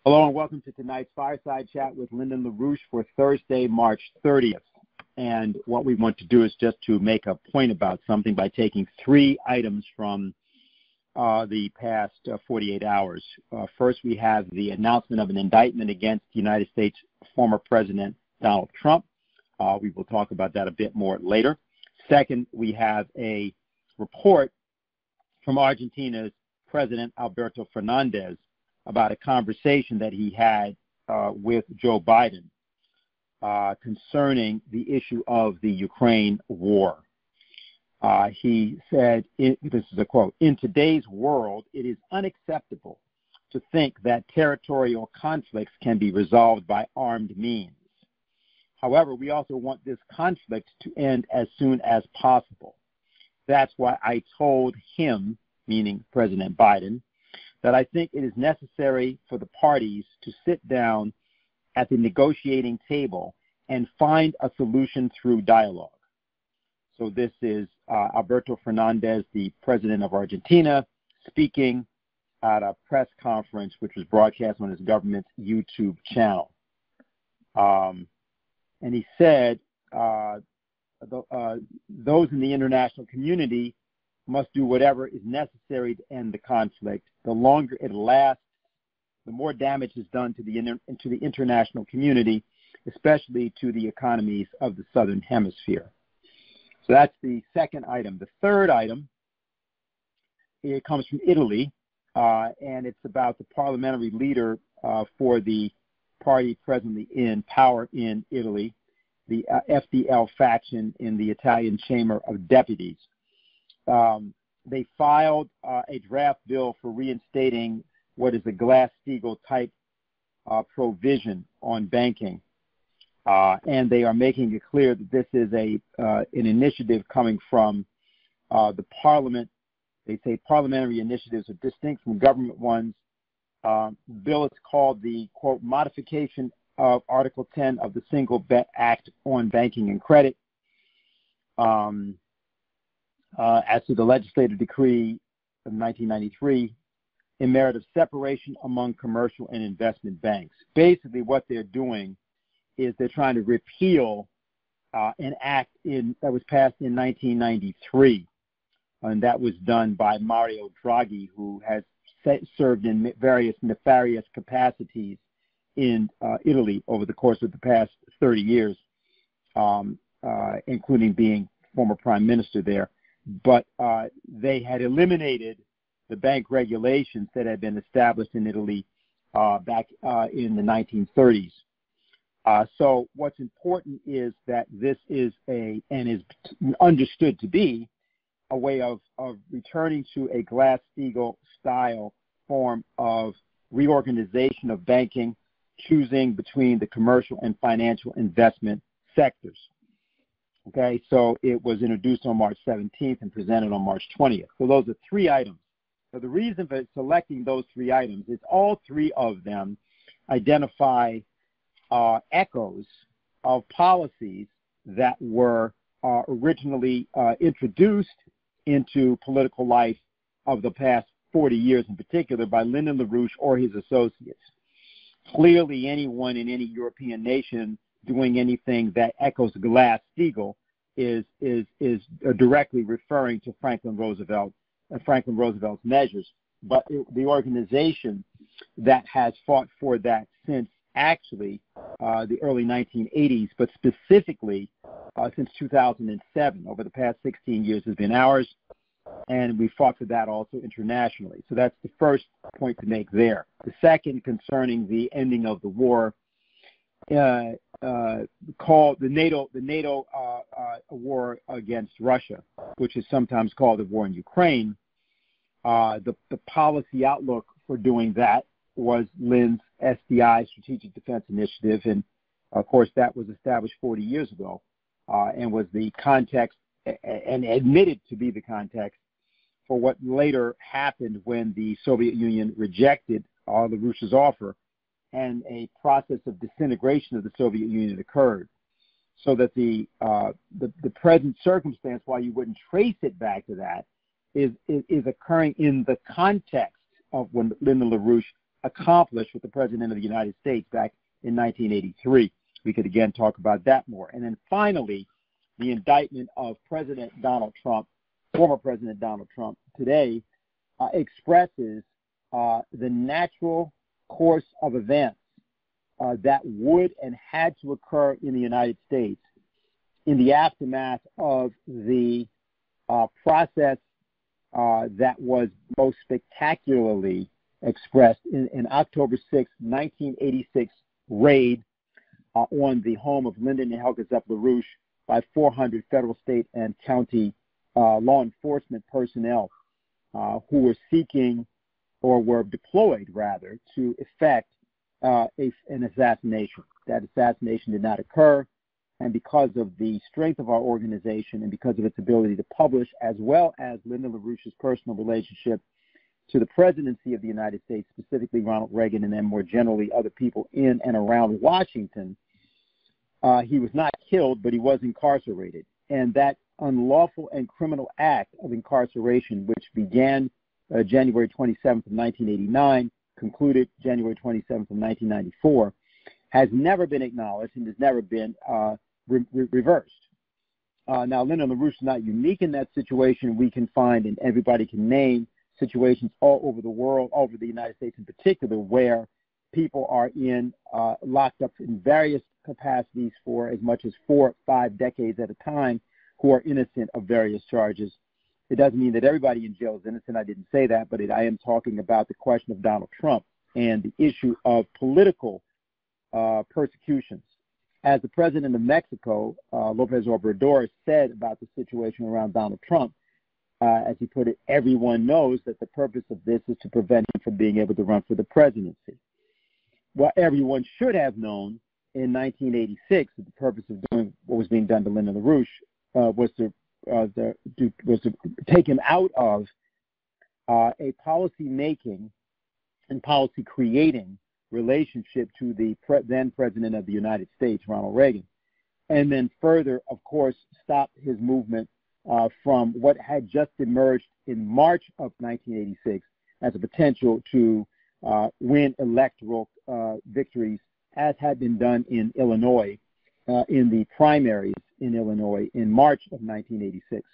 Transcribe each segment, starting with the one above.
Hello and welcome to tonight's Fireside Chat with Lyndon LaRouche for Thursday, March 30th. And what we want to do is just to make a point about something by taking three items from the past 48 hours. First, we have the announcement of an indictment against the United States former President Donald Trump. We will talk about that a bit more later. Second, we have a report from Argentina's President Alberto Fernandez about a conversation that he had with Joe Biden concerning the issue of the Ukraine war. He said, this is a quote, "In today's world, it is unacceptable to think that territorial conflicts can be resolved by armed means. However, we also want this conflict to end as soon as possible. That's why I told him," meaning President Biden, "that I think it is necessary for the parties to sit down at the negotiating table and find a solution through dialogue." So this is Alberto Fernandez, the president of Argentina, speaking at a press conference which was broadcast on his government's YouTube channel. And he said, those in the international community must do whatever is necessary to end the conflict. The longer it lasts, the more damage is done to the international community, especially to the economies of the Southern Hemisphere. So that's the second item. The third item, it comes from Italy, and it's about the parliamentary leader for the party presently in power in Italy, the FDL faction in the Italian Chamber of Deputies. They filed a draft bill for reinstating what is a Glass-Steagall type provision on banking. And they are making it clear that this is an initiative coming from the parliament. They say parliamentary initiatives are distinct from government ones. The bill is called the, quote, modification of Article 10 of the Single Act on Banking and Credit. As to the legislative decree of 1993, in merit of separation among commercial and investment banks. Basically, what they're doing is they're trying to repeal an act that was passed in 1993, and that was done by Mario Draghi, who has served in various nefarious capacities in Italy over the course of the past 30 years, including being former prime minister there. But they had eliminated the bank regulations that had been established in Italy back in the 1930s. So what's important is that this is and is understood to be a way of returning to a Glass-Steagall style form of reorganization of banking, choosing between the commercial and financial investment sectors. Okay, so it was introduced on March 17th and presented on March 20th. So those are three items. So the reason for selecting those three items is all three of them identify echoes of policies that were originally introduced into political life of the past 40 years in particular by Lyndon LaRouche or his associates. Clearly, anyone in any European nation doing anything that echoes Glass-Steagall is directly referring to Franklin Roosevelt's measures. But the organization that has fought for that since actually the early 1980s, but specifically since 2007, over the past 16 years, has been ours, and we fought for that also internationally. So that's the first point to make there. The second, concerning the ending of the war, called the NATO war against Russia, which is sometimes called the war in Ukraine. The policy outlook for doing that was Lynn's SDI, Strategic Defense Initiative, and of course that was established 40 years ago, and was the context and admitted to be the context for what later happened when the Soviet Union rejected LaRouche's offer and a process of disintegration of the Soviet Union occurred. So that the present circumstance, while you wouldn't trace it back to that, is occurring in the context of when Lyndon LaRouche accomplished with the President of the United States back in 1983. We could again talk about that more. And then finally, the indictment of President Donald Trump, former President Donald Trump, today expresses the natural course of events that would and had to occur in the United States in the aftermath of the process that was most spectacularly expressed in October 6, 1986 raid on the home of Lyndon and Helga Zepp LaRouche by 400 federal, state, and county law enforcement personnel who were seeking, or were deployed rather, to effect an assassination. That assassination did not occur, and because of the strength of our organization and because of its ability to publish, as well as Lyndon LaRouche's personal relationship to the presidency of the United States, specifically Ronald Reagan, and then more generally other people in and around Washington, he was not killed, but he was incarcerated. And that unlawful and criminal act of incarceration, which began January 27th of 1989, concluded January 27th of 1994, has never been acknowledged and has never been reversed. Now, Lyndon LaRouche is not unique in that situation. We can find, and everybody can name, situations all over the world, all over the United States in particular, where people are locked up in various capacities for as much as 4 or 5 decades at a time, who are innocent of various charges. It doesn't mean that everybody in jail is innocent. I didn't say that, but I am talking about the question of Donald Trump and the issue of political persecutions. As the president of Mexico, López Obrador, said about the situation around Donald Trump, as he put it, everyone knows that the purpose of this is to prevent him from being able to run for the presidency. Well, everyone should have known in 1986 that the purpose of doing what was being done to Lyndon LaRouche was to take him out of a policy-making and policy-creating relationship to the then President of the United States, Ronald Reagan, and then further, of course, stop his movement from what had just emerged in March of 1986 as a potential to win electoral victories, as had been done in Illinois in the primaries in Illinois in March of 1986,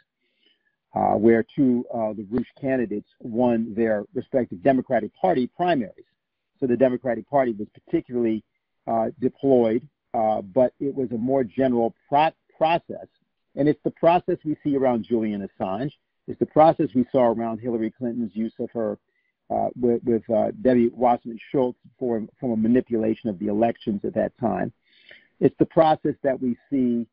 where two LaRouche candidates won their respective Democratic Party primaries. So the Democratic Party was particularly deployed, but it was a more general process. And it's the process we see around Julian Assange. It's the process we saw around Hillary Clinton's use of her with Debbie Wasserman Schultz for a manipulation of the elections at that time. It's the process that we see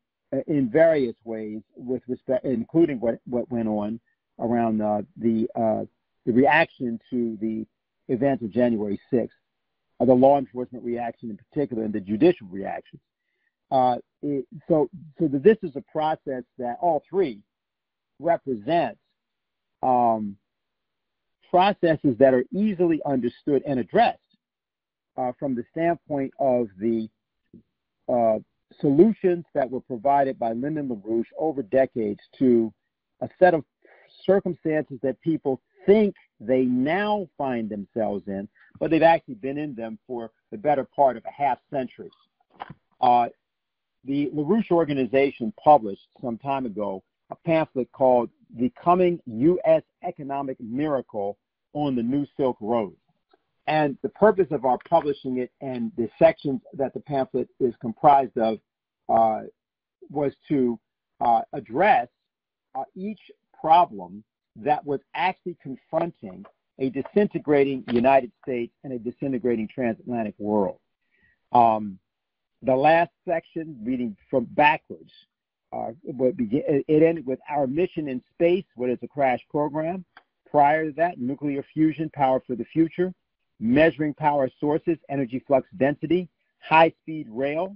in various ways with respect, including what went on around the reaction to the events of January 6th, the law enforcement reaction in particular, and the judicial reactions. So this is a process that all three represent processes that are easily understood and addressed from the standpoint of the solutions that were provided by Lyndon LaRouche over decades to a set of circumstances that people think they now find themselves in, but they've actually been in them for the better part of a half century. The LaRouche Organization published some time ago a pamphlet called The Coming U.S. Economic Miracle on the New Silk Road. And the purpose of our publishing it and the sections that the pamphlet is comprised of was to address each problem that was actually confronting a disintegrating United States and a disintegrating transatlantic world. The last section, reading from backwards, it ended with our mission in space, what is a crash program. Prior to that, nuclear fusion, power for the future, measuring power sources, energy flux density, high-speed rail,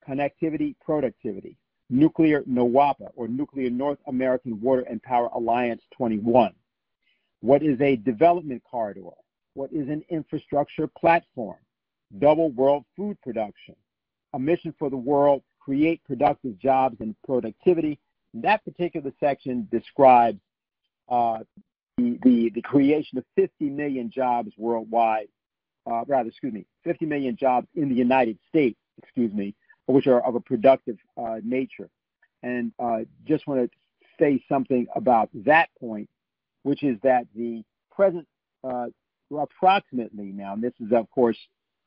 connectivity, productivity, nuclear NOWAPA, or Nuclear North American Water and Power Alliance 21. What is a development corridor? What is an infrastructure platform? Double world food production. A mission for the world, create productive jobs and productivity. That particular section describes the creation of 50 million jobs worldwide 50 million jobs in the United States, which are of a productive nature. And just want to say something about that point, which is that the present, approximately now, and this is, of course,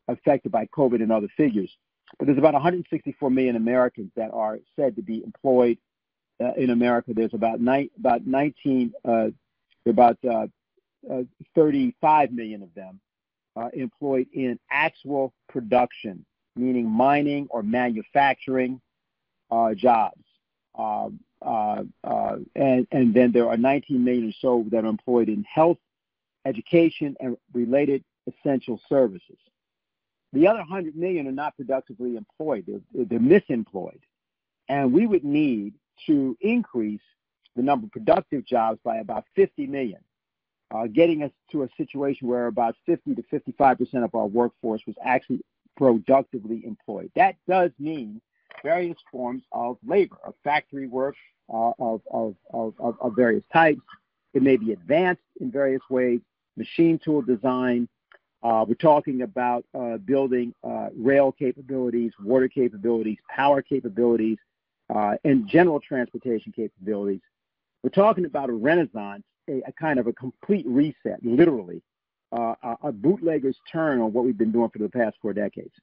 affected by COVID and other figures, but there's about 164 million Americans that are said to be employed in America. There's about 35 million of them employed in actual production, meaning mining or manufacturing jobs. And then there are 19 million or so that are employed in health, education, and related essential services. The other 100 million are not productively employed. They're misemployed. And we would need to increase the number of productive jobs by about 50 million, getting us to a situation where about 50 to 55% of our workforce was actually productively employed. That does mean various forms of labor, of factory work, of various types. It may be advanced in various ways, machine tool design. We're talking about building rail capabilities, water capabilities, power capabilities, and general transportation capabilities. We're talking about a renaissance, a kind of a complete reset, literally, a bootlegger's turn on what we've been doing for the past 4 decades.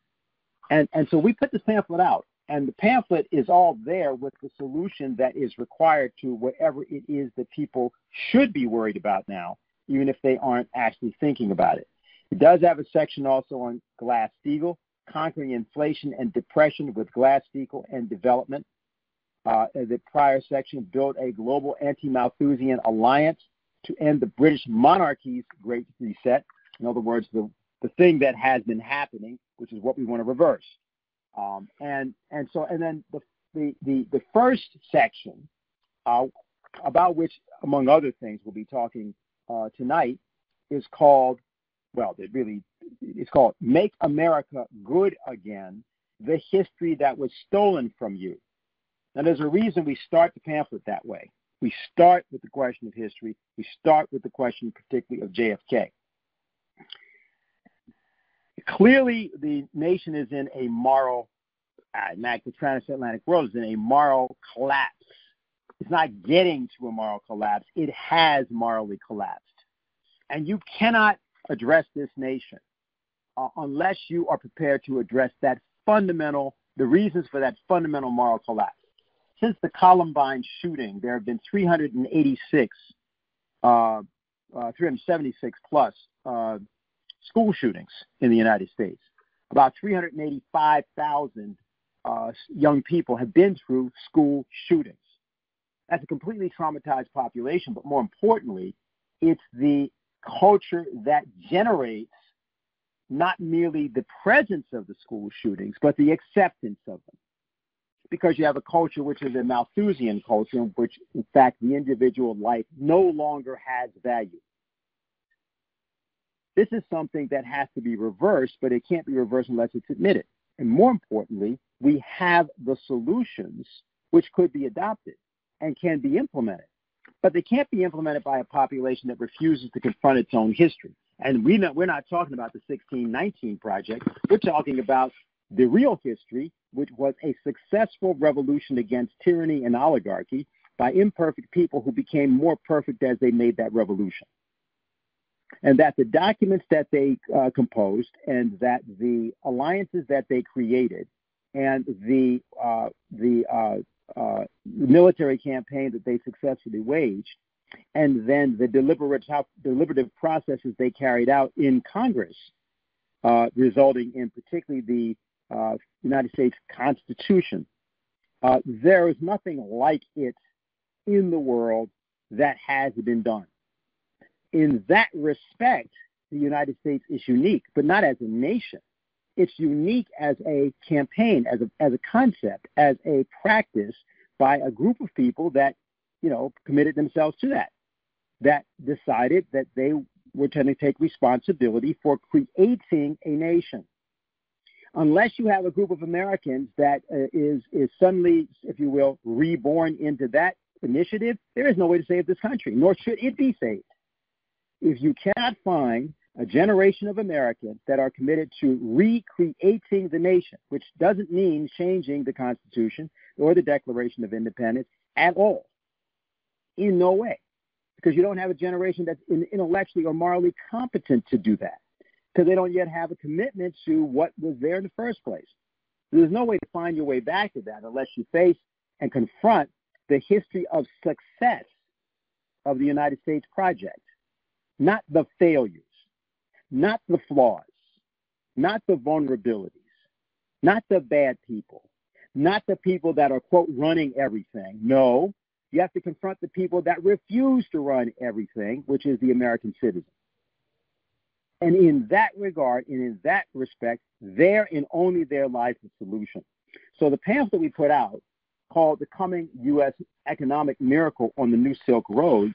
And so we put this pamphlet out, and the pamphlet is all there with the solution that is required to whatever it is that people should be worried about now, even if they aren't actually thinking about it. It does have a section also on Glass-Steagall, conquering inflation and depression with Glass-Steagall and development. The prior section, build a global anti-Malthusian alliance to end the British monarchy's Great Reset. In other words, the thing that has been happening, which is what we want to reverse. And then the first section, about which, among other things, we'll be talking tonight, is called, it's called Make America Good Again, the History That Was Stolen From You. Now, there's a reason we start the pamphlet that way. We start with the question of history. We start with the question particularly of JFK. Clearly, the nation is in a moral, the transatlantic world is in a moral collapse. It's not getting to a moral collapse. It has morally collapsed. And you cannot address this nation unless you are prepared to address the reasons for that fundamental moral collapse. Since the Columbine shooting, there have been 376 plus school shootings in the United States. About 385,000 young people have been through school shootings. That's a completely traumatized population, but more importantly, it's the culture that generates not merely the presence of the school shootings, but the acceptance of them. Because you have a culture which is a Malthusian culture, in which, in fact, the individual life no longer has value. This is something that has to be reversed, but it can't be reversed unless it's admitted. And more importantly, we have the solutions which could be adopted and can be implemented. But they can't be implemented by a population that refuses to confront its own history. And we're not talking about the 1619 Project. We're talking about the real history, which was a successful revolution against tyranny and oligarchy by imperfect people who became more perfect as they made that revolution. And that the documents that they composed and that the alliances that they created and the military campaign that they successfully waged, and then the deliberative processes they carried out in Congress, resulting in particularly the United States Constitution. There is nothing like it in the world that has been done. In that respect, the United States is unique, but not as a nation. It's unique as a campaign, as a concept, as a practice by a group of people that, committed themselves to that decided that they were going to take responsibility for creating a nation. Unless you have a group of Americans that is suddenly, if you will, reborn into that initiative, there is no way to save this country, nor should it be saved. If you cannot find a generation of Americans that are committed to recreating the nation, which doesn't mean changing the Constitution or the Declaration of Independence at all, in no way, because you don't have a generation that's intellectually or morally competent to do that, because they don't yet have a commitment to what was there in the first place. There's no way to find your way back to that unless you face and confront the history of success of the United States project, not the failures, not the flaws, not the vulnerabilities, not the bad people, not the people that are, quote, running everything. No, you have to confront the people that refuse to run everything, which is the American citizen. And in that regard, and in that respect, there and only there lies the solution. So the pamphlet we put out, called The Coming U.S. Economic Miracle on the New Silk Road,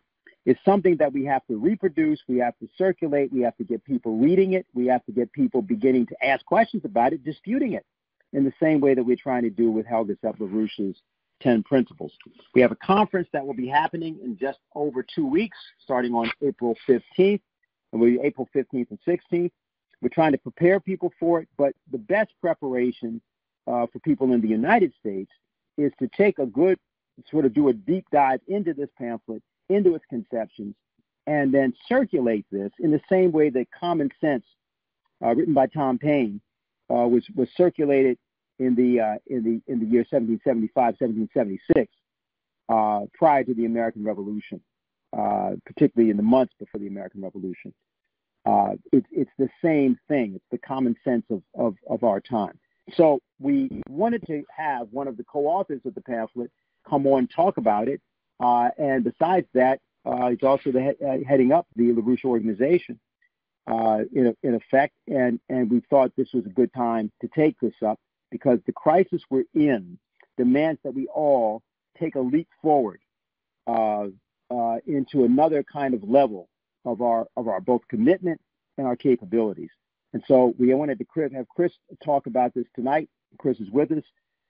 is something that we have to reproduce, we have to circulate, we have to get people reading it, we have to get people beginning to ask questions about it, disputing it, in the same way that we're trying to do with Helga LaRouche's 10 Principles. We have a conference that will be happening in just over 2 weeks, starting on April 15th, and will be April 15th and 16th. We're trying to prepare people for it, but the best preparation for people in the United States is to take a good, sort of do a deep dive into this pamphlet, into its conceptions, and then circulate this in the same way that Common Sense, written by Tom Paine, was circulated in the year 1775, 1776, prior to the American Revolution, particularly in the months before the American Revolution. It's the same thing. It's the common sense of our time. So we wanted to have one of the co-authors of the pamphlet come on and talk about it. And besides that, he's also heading up the LaRouche Organization, in effect. And we thought this was a good time to take this up because the crisis we're in demands that we all take a leap forward into another kind of level of our both commitment and our capabilities. And so we wanted to have Chris talk about this tonight. Chris is with us.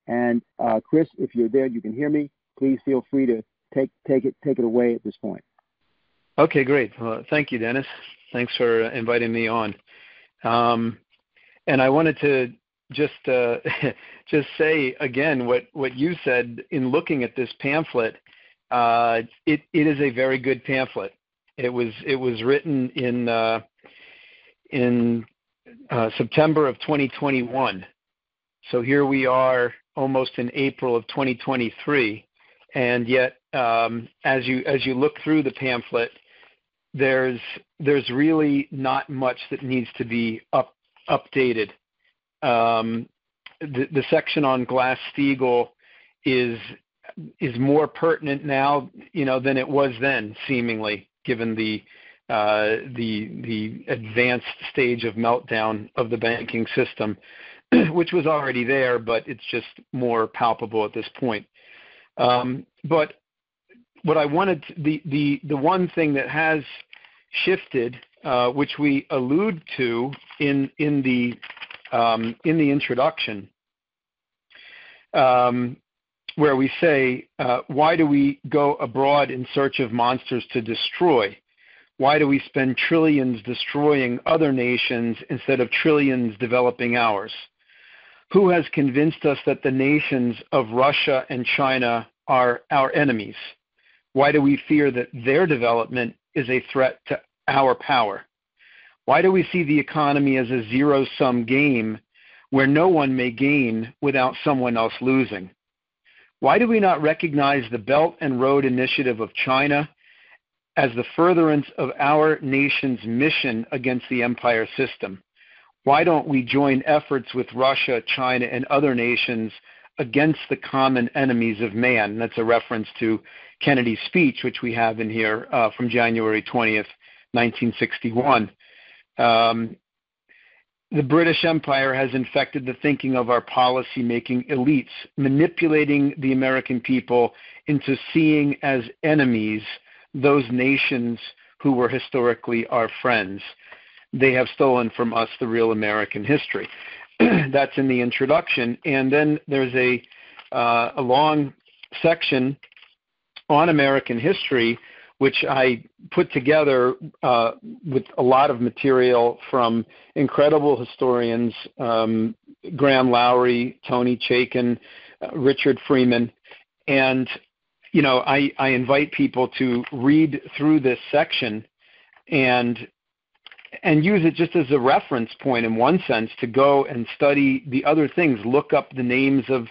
And Chris, if you're there, you can hear me. Please feel free to take it away at this point. Okay, great. Well, thank you, Dennis. Thanks for inviting me on. And I wanted to just say again what you said in looking at this pamphlet. It is a very good pamphlet. It was written in September of 2021. So here we are, almost in April of 2023, and yet as you look through the pamphlet, there's really not much that needs to be updated. The section on Glass-Steagall is more pertinent now, than it was then, seemingly, given the advanced stage of meltdown of the banking system, which was already there, but it's just more palpable at this point. But what I wanted, the one thing that has shifted, which we allude to in the introduction, where we say, why do we go abroad in search of monsters to destroy? Why do we spend trillions destroying other nations instead of trillions developing ours? Who has convinced us that the nations of Russia and China are our enemies? Why do we fear that their development is a threat to our power? Why do we see the economy as a zero-sum game where no one may gain without someone else losing? Why do we not recognize the Belt and Road Initiative of China as the furtherance of our nation's mission against the empire system? Why don't we join efforts with Russia, China, and other nations against the common enemies of man? And that's a reference to Kennedy's speech, which we have in here from January 20th, 1961. The British Empire has infected the thinking of our policy-making elites, manipulating the American people into seeing as enemies those nations who were historically our friends. They have stolen from us the real American history. That's in the introduction. And then there's a long section on American history which I put together with a lot of material from incredible historians, Graham Lowry, Tony Chaikin, Richard Freeman. And, I invite people to read through this section and use it just as a reference point in one sense to go and study the other things, look up the names of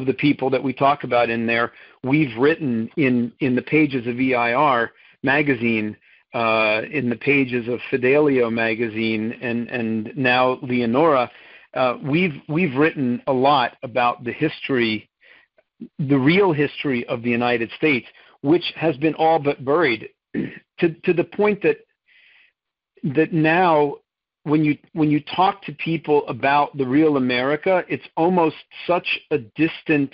the people that we talk about in there. We've written in the pages of EIR magazine, in the pages of Fidelio magazine, and now Leonora, we've written a lot about the history, the real history of the United States, which has been all but buried to the point that now when you talk to people about the real America, it's almost such a distant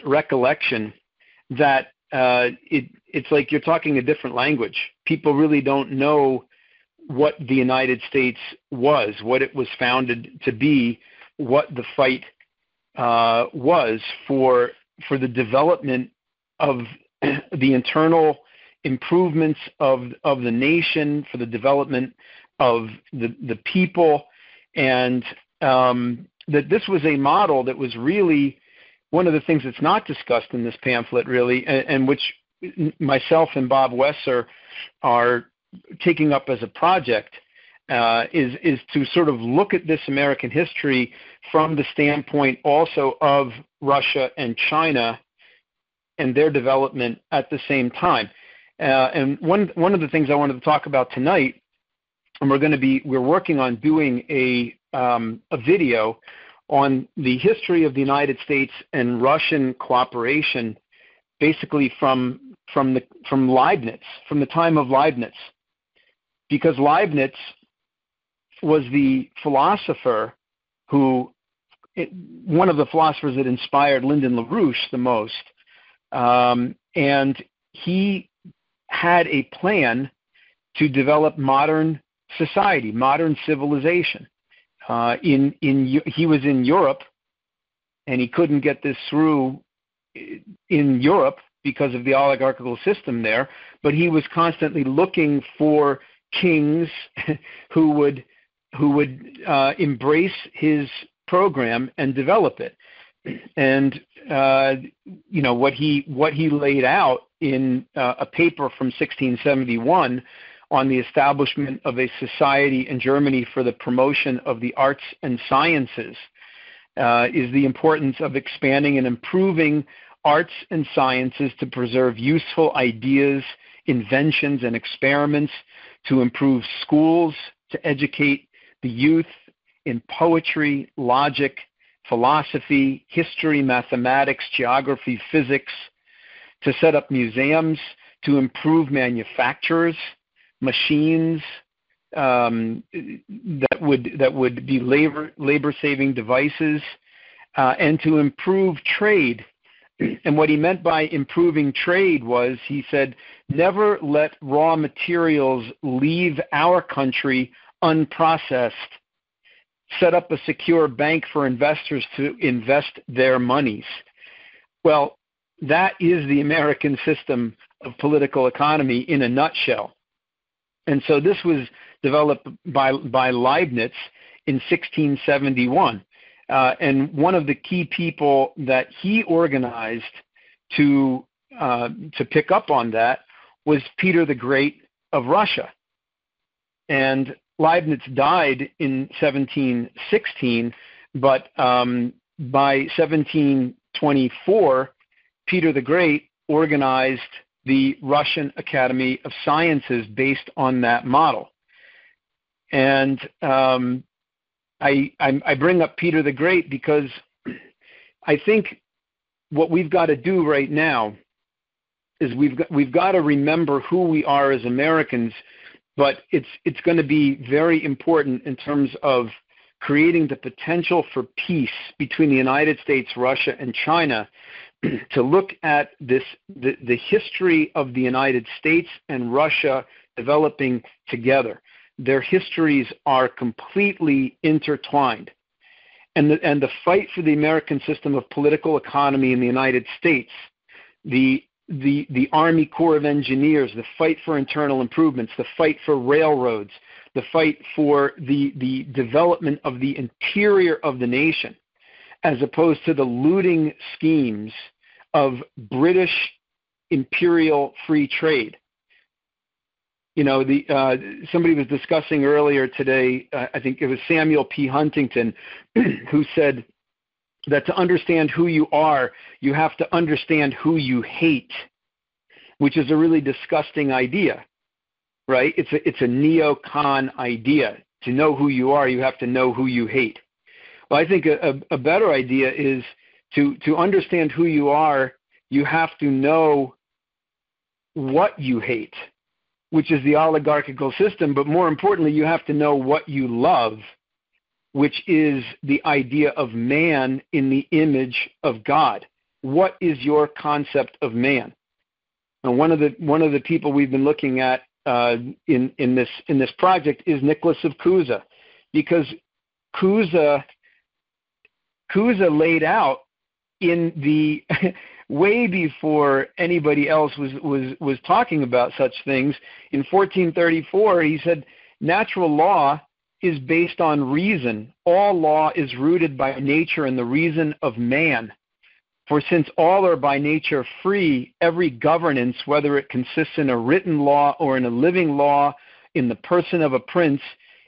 recollection that it's like you're talking a different language. People really don't know what the United States was, what it was founded to be, what the fight was for the development of the internal improvements of the nation, for the development of the people, and that this was a model that was really one of the things that's not discussed in this pamphlet, really, and which myself and Bob Wesser are taking up as a project, is to sort of look at this American history from the standpoint also of Russia and China and their development at the same time. And one of the things I wanted to talk about tonight, and we're working on doing a video on the history of the United States and Russian cooperation, basically from Leibniz, from the time of Leibniz, because Leibniz was the philosopher one of the philosophers that inspired Lyndon LaRouche the most, and he had a plan to develop modern society, modern civilization. He was in Europe, and he couldn't get this through in Europe because of the oligarchical system there, but he was constantly looking for kings who would embrace his program and develop it. And what he laid out in a paper from 1671 on the establishment of a society in Germany for the promotion of the arts and sciences is the importance of expanding and improving arts and sciences to preserve useful ideas, inventions, and experiments, to improve schools, to educate the youth in poetry, logic, philosophy, history, mathematics, geography, physics, to set up museums, to improve manufactures, machines that would be labor-saving devices, and to improve trade. And what he meant by improving trade was, he said, never let raw materials leave our country unprocessed. Set up a secure bank for investors to invest their monies. Well, that is the American system of political economy in a nutshell. And so this was developed by Leibniz in 1671. And one of the key people that he organized to pick up on that was Peter the Great of Russia. And Leibniz died in 1716, but by 1724, Peter the Great organized the Russian Academy of Sciences based on that model. And I bring up Peter the Great because I think what we've got to do right now is we've got to remember who we are as Americans, but it's going to be very important in terms of creating the potential for peace between the United States, Russia, and China, to look at the history of the United States and Russia developing together. Their histories are completely intertwined. And the fight for the American system of political economy in the United States the Army Corps of Engineers, the fight for internal improvements, the fight for railroads, the fight for the development of the interior of the nation, as opposed to the looting schemes of British imperial free trade. You know, somebody was discussing earlier today, I think it was Samuel P. Huntington, who said that to understand who you are, you have to understand who you hate, which is a really disgusting idea, right? It's a neocon idea. To know who you are, you have to know who you hate. Well, I think a better idea is to understand who you are, you have to know what you hate, which is the oligarchical system, but more importantly, you have to know what you love, which is the idea of man in the image of God. What is your concept of man? And one of the people we've been looking at in this project is Nicholas of Cusa, because Cusa laid out in the way before anybody else was talking about such things. In 1434, he said, natural law is based on reason. All law is rooted by nature and the reason of man. For since all are by nature free, every governance, whether it consists in a written law or in a living law in the person of a prince,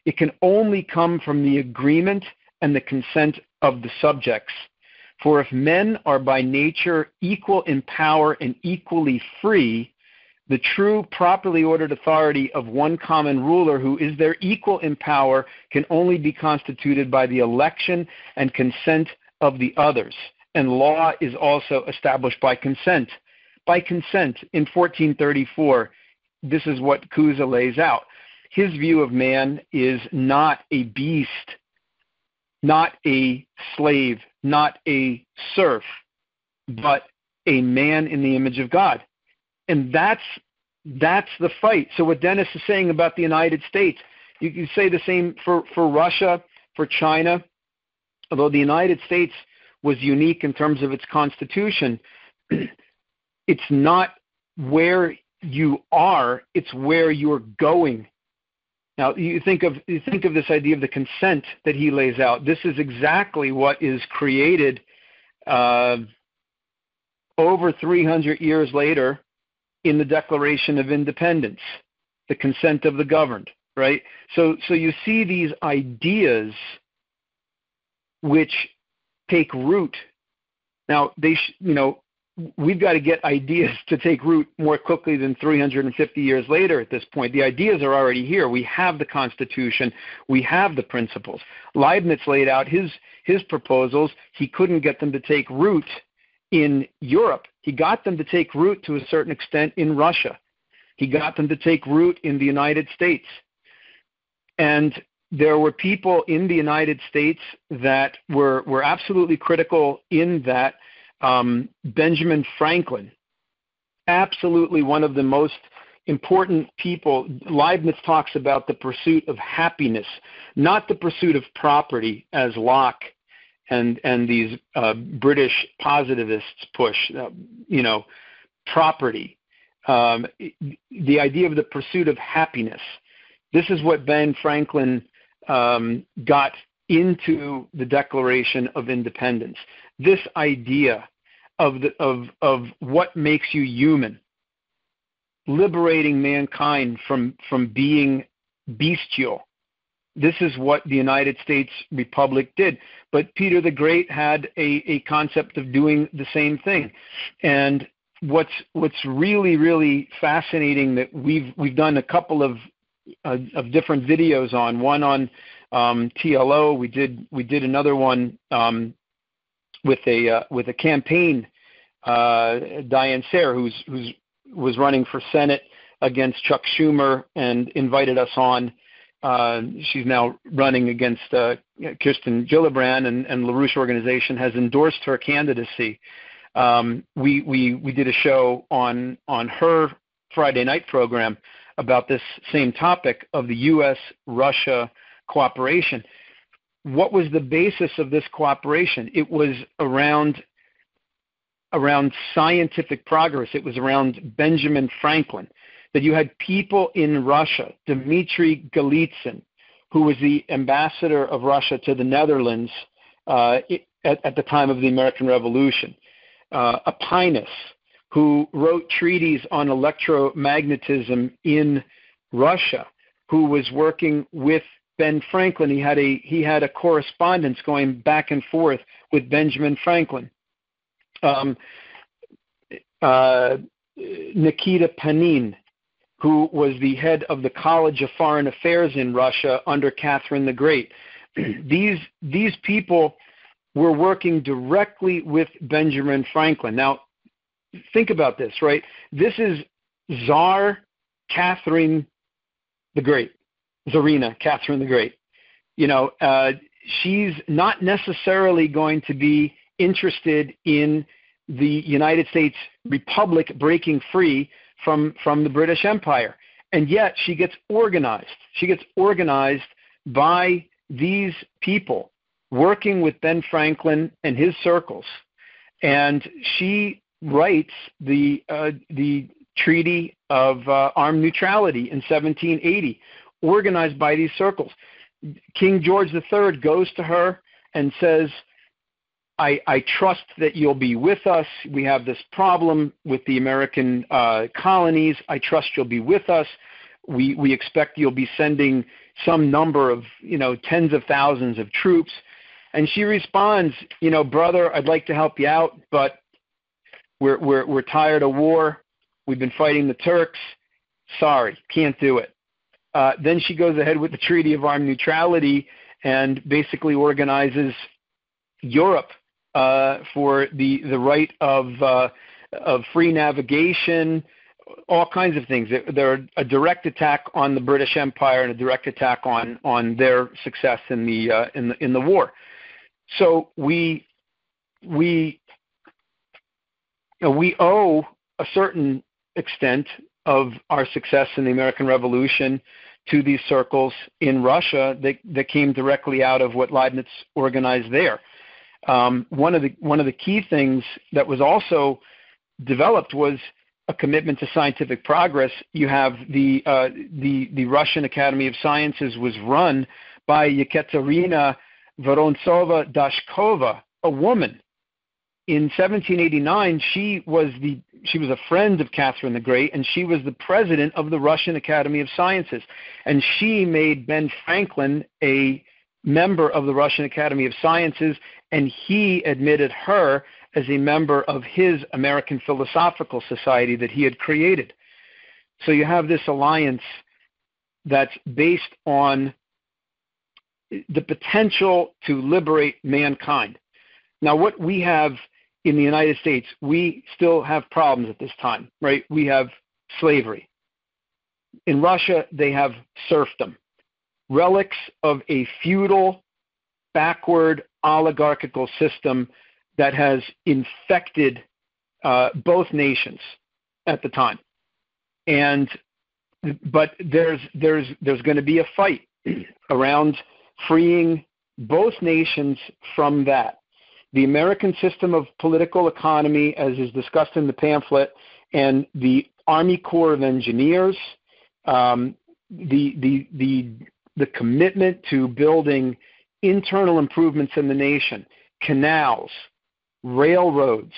it can only come from the agreement and the consent of the subjects. For if men are by nature equal in power and equally free, the true, properly ordered authority of one common ruler who is their equal in power can only be constituted by the election and consent of the others. And law is also established by consent. By consent, in 1434, this is what Cusa lays out. His view of man is not a beast, not a slave, not a serf, but a man in the image of God. And that's the fight. So what Dennis is saying about the United States, you can say the same for Russia, for China. Although the United States was unique in terms of its constitution, it's not where you are, it's where you're going. Now, you think of this idea of the consent that he lays out. This is exactly what is created over 300 years later in the Declaration of Independence, the consent of the governed, right? So you see these ideas which take root. Now, we've got to get ideas to take root more quickly than 350 years later at this point. The ideas are already here. We have the Constitution. We have the principles. Leibniz laid out his proposals. He couldn't get them to take root in Europe. He got them to take root to a certain extent in Russia. He got them to take root in the United States. And there were people in the United States that were absolutely critical in that. Benjamin Franklin, absolutely one of the most important people. Leibniz talks about the pursuit of happiness, not the pursuit of property, as Locke and these British positivists push. Property. The idea of the pursuit of happiness. This is what Ben Franklin got into the Declaration of Independence. This idea of what makes you human, liberating mankind from being bestial. This is what the United States Republic did. But Peter the Great had a concept of doing the same thing. And what's really, really fascinating that we've done a couple of different videos on, one on TLO. We did another one with a campaign, Diane Sare, who was running for Senate against Chuck Schumer and invited us on. She's now running against Kirsten Gillibrand, and LaRouche Organization has endorsed her candidacy. We did a show on her Friday night program about this same topic of the U.S.-Russia cooperation. What was the basis of this cooperation? It was around around scientific progress. It was around Benjamin Franklin, that you had people in Russia, Dmitry Golitsyn, who was the ambassador of Russia to the Netherlands at the time of the American Revolution, Aquinas, who wrote treatises on electromagnetism in Russia, who was working with Ben Franklin. He had a correspondence going back and forth with Benjamin Franklin. Nikita Panin, who was the head of the College of Foreign Affairs in Russia under Catherine the Great. These people were working directly with Benjamin Franklin. Now, think about this, right? This is Tsar Catherine the Great, Tsarina Catherine the Great. She's not necessarily going to be interested in the United States Republic breaking free from the British Empire. And yet she gets organized. She gets organized by these people working with Ben Franklin and his circles. And she writes the Treaty of Armed Neutrality in 1780, organized by these circles. King George III goes to her and says, I trust that you'll be with us. We have this problem with the American colonies. I trust you'll be with us. We expect you'll be sending some number of, tens of thousands of troops. And she responds, brother, I'd like to help you out, but we're tired of war. We've been fighting the Turks. Sorry, can't do it. Then she goes ahead with the Treaty of Armed Neutrality and basically organizes Europe for the right of free navigation, all kinds of things. They're a direct attack on the British Empire and a direct attack on their success in the war. So we owe a certain extent of our success in the American Revolution to these circles in Russia that came directly out of what Leibniz organized there. One of the key things that was also developed was a commitment to scientific progress. You have the Russian Academy of Sciences was run by Yekaterina Vorontsova-Dashkova, a woman. In 1789, she was a friend of Catherine the Great, and she was the president of the Russian Academy of Sciences. And she made Ben Franklin a member of the Russian Academy of Sciences, and he admitted her as a member of his American Philosophical Society that he had created. So you have this alliance that's based on the potential to liberate mankind. Now, what we have in the United States, we still have problems at this time, right? We have slavery. In Russia, they have serfdom, relics of a feudal, backward, oligarchical system that has infected both nations at the time. But there's going to be a fight around freeing both nations from that. The American system of political economy, as is discussed in the pamphlet, and the Army Corps of Engineers, the commitment to building internal improvements in the nation, canals, railroads,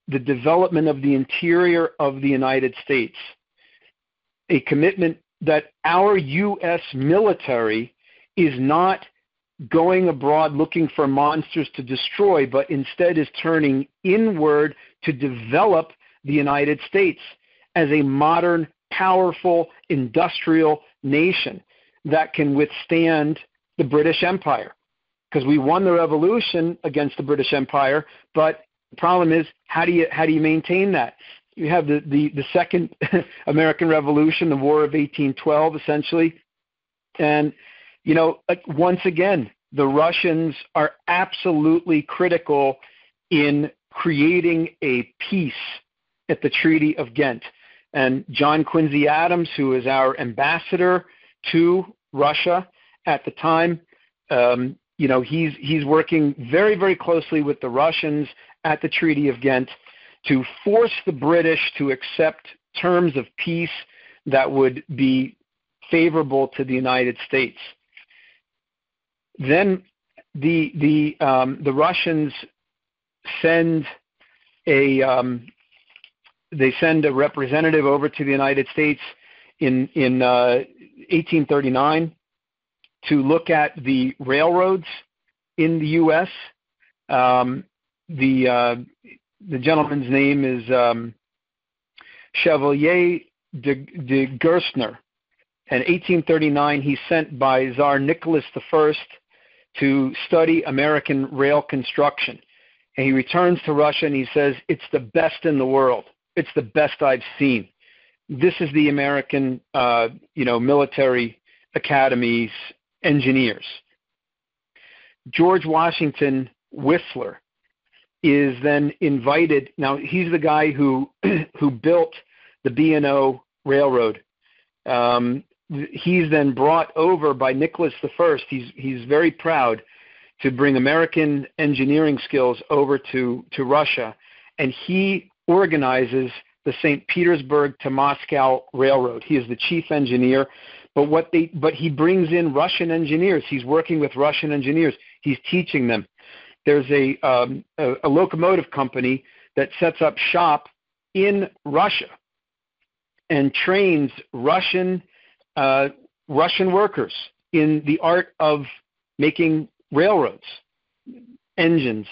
the development of the interior of the United States, a commitment that our U.S. military is not going abroad looking for monsters to destroy, but instead is turning inward to develop the United States as a modern, powerful, industrial nation that can withstand the British Empire. Because we won the revolution against the British Empire, but the problem is, how do you maintain that? You have the second American Revolution, the War of 1812, essentially. And, once again, the Russians are absolutely critical in creating a peace at the Treaty of Ghent. And John Quincy Adams, who is our ambassador to Russia at the time, he's working very, very closely with the Russians at the Treaty of Ghent. to force the British to accept terms of peace that would be favorable to the United States. Then the Russians send a representative over to the United States in 1839 to look at the railroads in the U.S. The gentleman's name is Chevalier de Gerstner. In 1839, he's sent by Tsar Nicholas I to study American rail construction. And he returns to Russia and he says, it's the best in the world. It's the best I've seen. This is the American, military academy's engineers. George Washington Whistler is then invited. Now, he's the guy who built the B&O Railroad. He's then brought over by Nicholas I. He's very proud to bring American engineering skills over to Russia, and he organizes the St. Petersburg to Moscow Railroad. He is the chief engineer, but he brings in Russian engineers. He's working with Russian engineers. He's teaching them. There's a locomotive company that sets up shop in Russia and trains Russian workers in the art of making railroads, engines,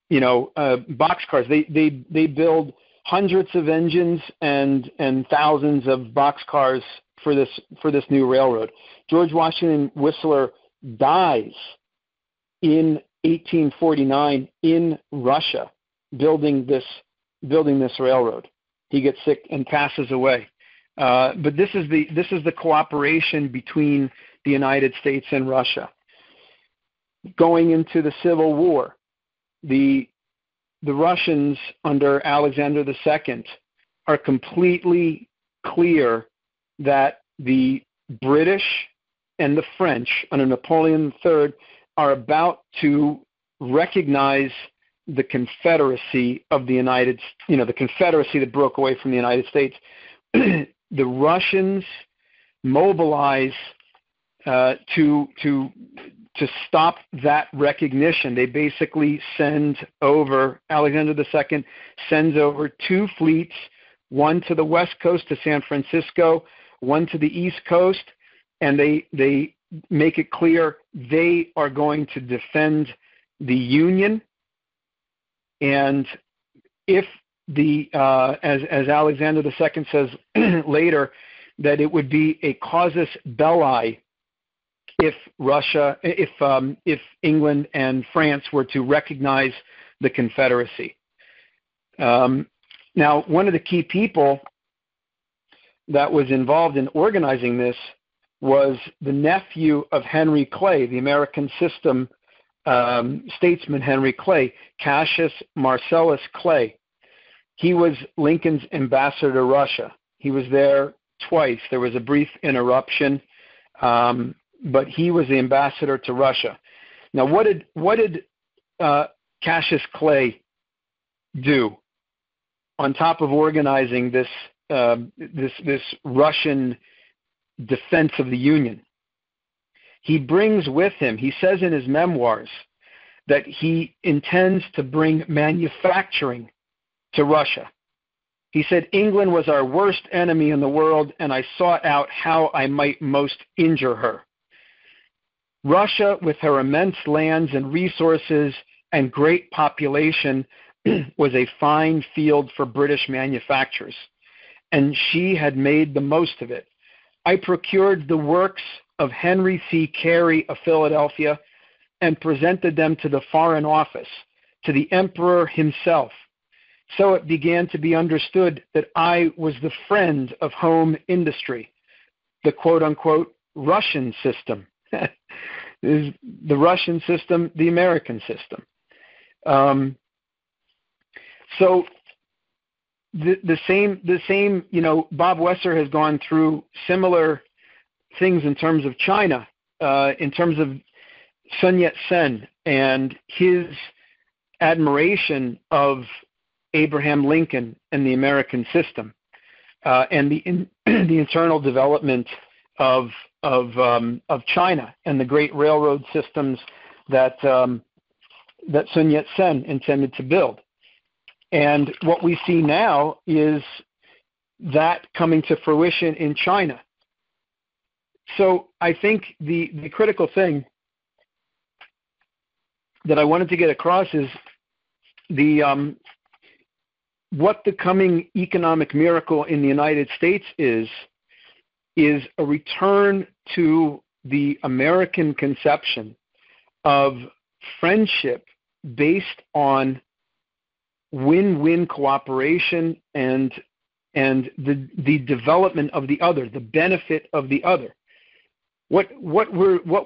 boxcars. They build hundreds of engines and thousands of boxcars for this new railroad. George Washington Whistler dies in 1849 in Russia building this railroad. He gets sick and passes away. But this is the cooperation between the United States and Russia. Going into the Civil War, the Russians under Alexander II are completely clear that the British and the French under Napoleon III are about to recognize the Confederacy of the the Confederacy that broke away from the United States. The Russians mobilize to stop that recognition. They basically Alexander II sends over two fleets, one to the west coast to San Francisco, one to the east coast, and they make it clear they are going to defend the Union. And if as Alexander II says later, that it would be a casus belli if England and France were to recognize the Confederacy. Now, one of the key people that was involved in organizing this was the nephew of Henry Clay, the American system statesman Henry Clay, Cassius Marcellus Clay. He was Lincoln's ambassador to Russia. He was there twice. There was a brief interruption, but he was the ambassador to Russia. Now, what did Cassius Clay do on top of organizing this Russian defense of the Union? He brings with him, he says in his memoirs, that he intends to bring manufacturing to Russia. He said, England was our worst enemy in the world, and I sought out how I might most injure her. Russia, with her immense lands and resources and great population, was a fine field for British manufacturers, and she had made the most of it. I procured the works of Henry C. Carey of Philadelphia and presented them to the Foreign Office, to the Emperor himself. So it began to be understood that I was the friend of home industry, the quote-unquote Russian system. Is the Russian system the American system? So the same, Bob Wesser has gone through similar things in terms of China, in terms of Sun Yat-sen and his admiration of Abraham Lincoln and the American system, and the internal development of China and the great railroad systems that Sun Yat-sen intended to build. And what we see now is that coming to fruition in China. So I think the critical thing that I wanted to get across is what the coming economic miracle in the United States is a return to the American conception of friendship based on win-win cooperation and the development of the other, the benefit of the other. What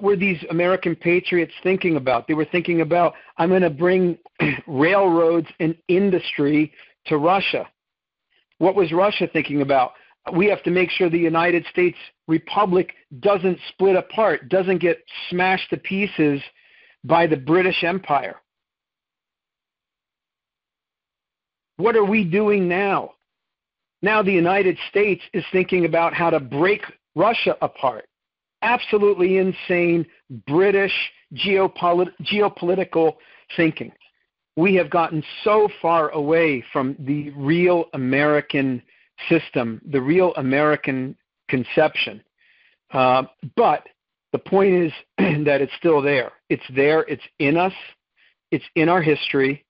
were these American patriots thinking about? They were thinking about, I'm going to bring railroads and industry to Russia. What was Russia thinking about? We have to make sure the United States Republic doesn't split apart, doesn't get smashed to pieces by the British Empire. What are we doing now? Now the United States is thinking about how to break Russia apart. Absolutely insane British geopolitical thinking. We have gotten so far away from the real American system, the real American conception. But the point is that it's still there. It's there. It's in us. It's in our history.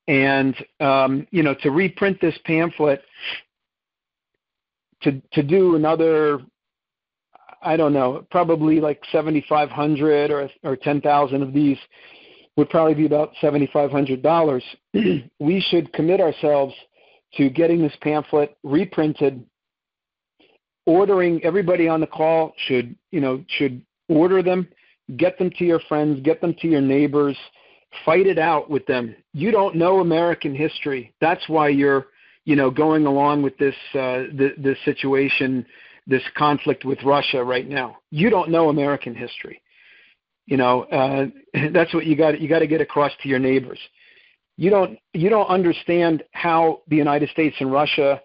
And, to reprint this pamphlet, to do another, I don't know, probably like 7,500 or 10,000 of these would probably be about $7,500. We should commit ourselves to getting this pamphlet reprinted. Ordering, everybody on the call should order them, get them to your friends, get them to your neighbors, fight it out with them. You don't know American history. That's why you're, going along with this this situation, this conflict with Russia right now. You don't know American history. That's what you got to get across to your neighbors. You don't understand how the United States and Russia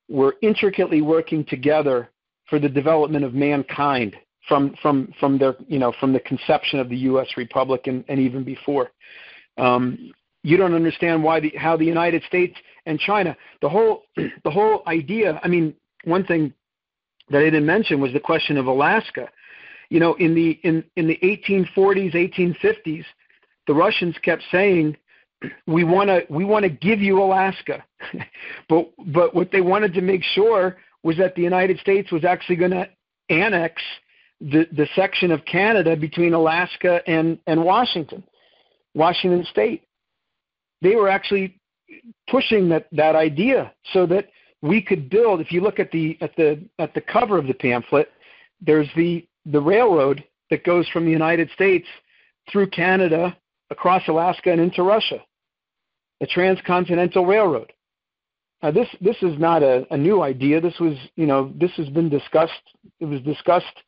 were intricately working together for the development of mankind from their from the conception of the U.S. Republic and even before. You don't understand how the United States and China, the whole idea. I mean, one thing that I didn't mention was the question of Alaska. In the 1840s, 1850s, the Russians kept saying, we want to give you Alaska, but what they wanted to make sure was that the United States was actually going to annex the section of Canada between Alaska and Washington State. They were actually pushing that idea so that we could build. If you look at the cover of the pamphlet, there's the railroad that goes from the United States through Canada, across Alaska, and into Russia. The Transcontinental Railroad. Now, this is not a new idea. This was, this has been discussed. It was discussed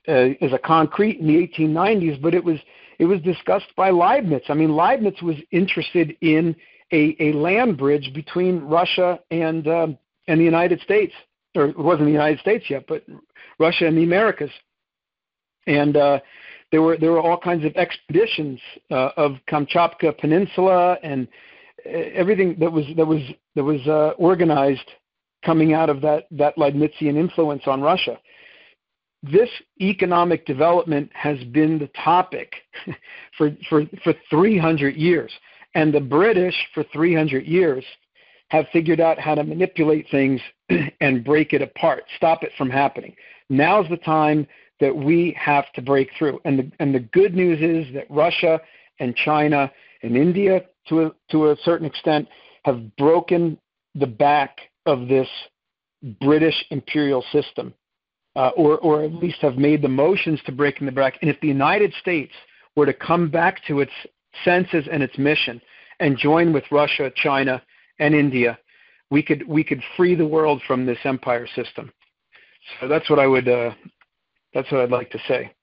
as a concrete in the 1890s, but it was discussed by Leibniz. I mean, Leibniz was interested in a land bridge between Russia and the United States, or it wasn't the United States yet, but Russia and the Americas. And there were all kinds of expeditions of Kamchatka Peninsula and everything that was organized coming out of that Leibnizian influence on Russia. This economic development has been the topic for 300 years, and the British for 300 years have figured out how to manipulate things and break it apart, stop it from happening. Now's the time that we have to break through. And the good news is that Russia and China and India, to a certain extent, have broken the back of this British imperial system, or at least have made the motions to breaking the back. And if the United States were to come back to its senses and its mission and join with Russia, China, and India, we could free the world from this empire system. So that's what I'd like to say.